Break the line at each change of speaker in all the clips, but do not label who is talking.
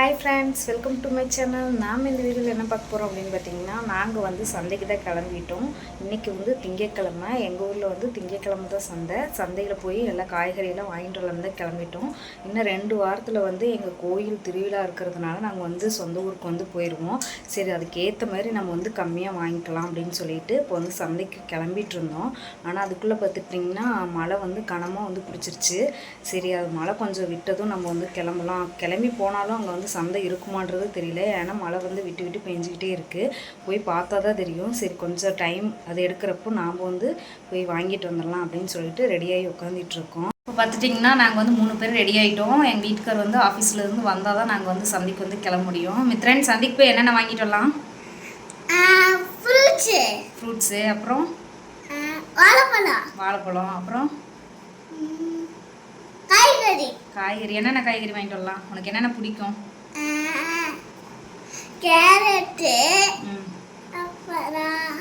Hi friends, welcome to my channel. நாம் இந்த வீடியோவில் என்ன பார்க்க போகிறோம் அப்படின்னு பார்த்தீங்கன்னா, நாங்கள் வந்து சந்தைக்கு தான் கிளம்பிட்டோம். இன்றைக்கி வந்து திங்கட்கிழமை. எங்கள் ஊரில் வந்து திங்கட்கிழமை தான் சந்தையில் போய் எல்லா காய்கறியெல்லாம் வாங்கிட்டு வரலாம் தான் கிளம்பிட்டோம். இன்னும் 2 வாரத்தில் வந்து எங்கள் கோயில் திருவிழா இருக்கிறதுனால நாங்கள் வந்து சொந்த ஊருக்கு வந்து போயிடுவோம். சரி, அதுக்கேற்ற மாதிரி நம்ம வந்து கம்மியாக வாங்கிக்கலாம் அப்படின்னு சொல்லிட்டு இப்போ வந்து சந்தைக்கு கிளம்பிட்டு இருந்தோம். ஆனால் அதுக்குள்ளே பார்த்துட்டிங்கன்னா மழை வந்து கனமாக வந்து பிடிச்சிருச்சு. சரி, அது மழை கொஞ்சம் விட்டதும் நம்ம வந்து கிளம்பி போனாலும் அங்கே வந்து சந்தை இருக்குமான்றது தெரியல. ஏன்னா மழை வந்து விட்டு விட்டு பெஞ்சிக்கிட்டே இருக்குது. போய் பார்த்தா தான் தெரியும். சரி, கொஞ்சம் டைம் அது எடுக்கிறப்போ நாம் வந்து போய் வாங்கிட்டு வந்துடலாம் அப்படின்னு சொல்லிட்டு ரெடியாகி உட்காந்துட்டு இருக்கோம். இப்போ பார்த்துட்டிங்கன்னா நாங்கள் வந்து 3 பேர் ரெடி ஆகிட்டோம். எங்கள் வீட்டுக்கார் வந்து ஆஃபீஸ்லேருந்து வந்தால் தான் நாங்கள் வந்து சந்தைக்கு வந்து கிளம்ப முடியும். மித்ரன், சந்தைக்கு போய் என்னென்ன வாங்கிட்டு வரலாம்? ஃப்ரூட்ஸு, அப்புறம் வாழைப்பழம், அப்புறம் காய்கறி. என்னென்ன காய்கறி வாங்கிட்டு வரலாம்? உனக்கு என்னென்ன பிடிக்கும்?
கேரட்டு, அப்புறம்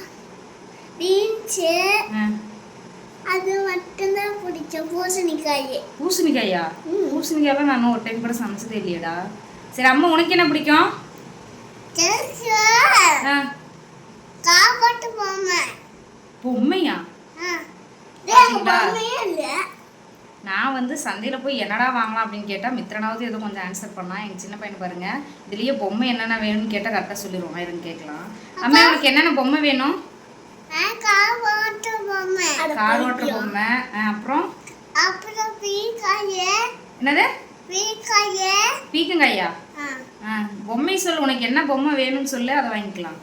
பீன்ஸு, அது மட்டும்தான் பிடிக்கும்.
பூசணிக்காயா? பூசணிக்காயெல்லாம் நான் ஒரு டைம் கூட சமைச்சதே இல்லையடா. சரி, அம்மா உனக்கு என்ன பிடிக்கும்? பொம்மையா? நான் வந்து சந்தையில் போய் என்னடா வாங்கலாம் அப்படின்னு கேட்டால் மித்திரனாவது ஏதோ கொஞ்சம் ஆன்சர் பண்ணால். எங்கள் சின்ன பையன் பாருங்க, இதுலேயே பொம்மை என்னென்ன வேணும்னு கேட்டால் கரெக்டாக சொல்லிடுவோம். எதுன்னு கேட்கலாம். அம்மா, உனக்கு என்னென்ன பொம்மை வேணும்? கார் ஓட்டுற பொம்மை, அப்புறம் என்னது? பீக்கங்காயா? பொம்மை சொல்லு, உனக்கு என்ன பொம்மை வேணும்னு சொல்லு, அதை வாங்கிக்கலாம்.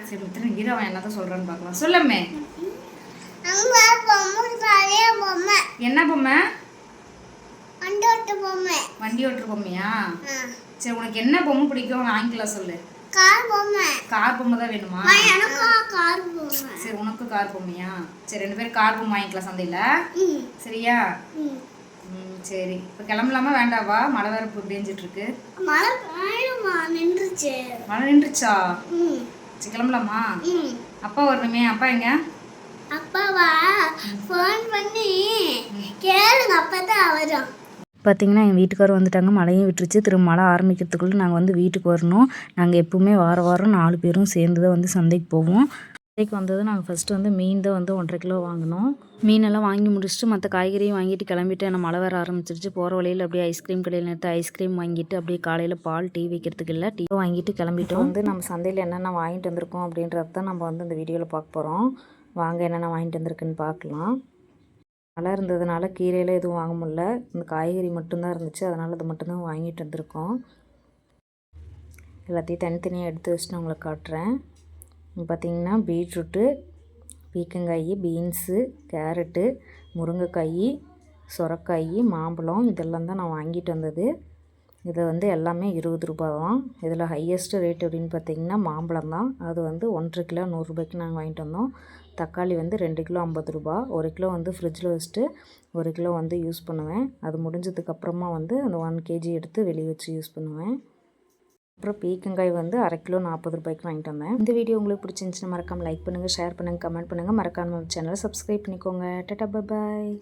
சரி மித்திரன், கீராவன் என்னதான் சொல்கிறான்னு பார்க்கலாம். சொல்லமே. என்ன பொம்மை? வண்டி ஓட்டுற பொம்மையா? சரி, உனக்கு என்ன பொம்மை பிடிக்கும் வாங்கிக்கலாம் சொல்லு. கார் பொம்மை தான் வேணுமா? சரி, உனக்கு கார் பொம்மையா? சரி, 2 பேரும் கார் பொம்மை வாங்கிக்கலாம் சந்தையில். சரியா? சரி, இப்போ கிளம்பலாமா வேண்டாவா? மழை வேற பெஞ்சிட்டு இருக்கு. மழை நின்றுச்சா? சரி, கிளம்பலாமா? அப்பா வரணுமே. அப்பா எங்க?
அப்பாவா ஃபோன் பண்ணி கேளுங்க, அப்பதான் வரும்.
பார்த்திங்கன்னா எங்கள் வீட்டுக்காரர் வந்துட்டாங்க. மழையும் விட்டுருச்சு. திரும்ப மழை ஆரம்பிக்கிறதுக்குள்ளே நாங்கள் வந்து வீட்டுக்கு வரணும். நாங்கள் எப்பவுமே வாரம் 4 பேரும் சேர்ந்து தான் வந்து சந்தைக்கு போவோம். சந்தைக்கு வந்தது நாங்கள் ஃபஸ்ட்டு வந்து மீன் தான் வந்து 1.5 கிலோ வாங்கினோம். மீனெல்லாம் வாங்கி முடிச்சுட்டு மற்ற காய்கறியும் வாங்கிட்டு கிளம்பிட்டு என்ன மழை வர ஆரம்பிச்சிருச்சு. போகிற வழியில் அப்படியே ஐஸ்கிரீம் கடையில் நிறுத்தி ஐஸ்கிரீம் வாங்கிட்டு அப்படியே காலையில் பால் டீ வைக்கிறதுக்கு இல்லை டீ வாங்கிட்டு கிளம்பிட்டோம். வந்து நம்ம சந்தையில் என்னென்ன வாங்கிட்டு வந்திருக்கோம் அப்படின்றது தான் நம்ம வந்து இந்த வீடியோவில் பார்க்க போகிறோம். வாங்க, என்னென்ன வாங்கிட்டு வந்திருக்குன்னு பார்க்கலாம். மழை இருந்ததுனால கீரையில் எதுவும் வாங்க முடியல. இந்த காய்கறி மட்டும்தான் இருந்துச்சு. அதனால் அது மட்டும்தான் வாங்கிட்டு வந்திருக்கோம். எல்லாத்தையும் தனித்தனியாக எடுத்து வச்சுட்டு நான் உங்களுக்கு காட்டுறேன். பார்த்திங்கன்னா பீட்ரூட்டு, பீக்கங்காய், பீன்ஸு, கேரட்டு, முருங்கைக்காய், சொரக்காய், மாம்பழம் இதெல்லாம் தான் நான் வாங்கிட்டு வந்தது. இது வந்து எல்லாமே 20 ரூபா தான். இதில் ஹையஸ்ட்டு ரேட் அப்படின்னு பார்த்திங்கன்னா மாம்பழம் தான். அது வந்து 1.5 கிலோ 100 ரூபாய்க்கு நாங்கள் வாங்கிட்டு வந்தோம். தக்காளி வந்து 2 கிலோ 50 ரூபா. 1 கிலோ வந்து ஃப்ரிட்ஜில் வச்சுட்டு 1 கிலோ வந்து யூஸ் பண்ணுவேன். அது முடிஞ்சதுக்கப்புறமா வந்து அந்த 1 kg எடுத்து வெளியே வச்சு யூஸ் பண்ணுவேன். அப்புறம் பீக்கங்காய் வந்து 1/2 கிலோ 40 ரூபாய்க்கு வாங்கிட்டு வந்தேன். இந்த வீடியோ உங்களுக்கு பிடிச்சிருந்துச்சுன்னா மறக்காமல் லைக் பண்ணுங்கள், ஷேர் பண்ணுங்கள், கமெண்ட் பண்ணுங்கள். மறக்காமல் சேனலை சப்ஸ்கிரைப் பண்ணிக்கோங்க. டாடா, பாய்.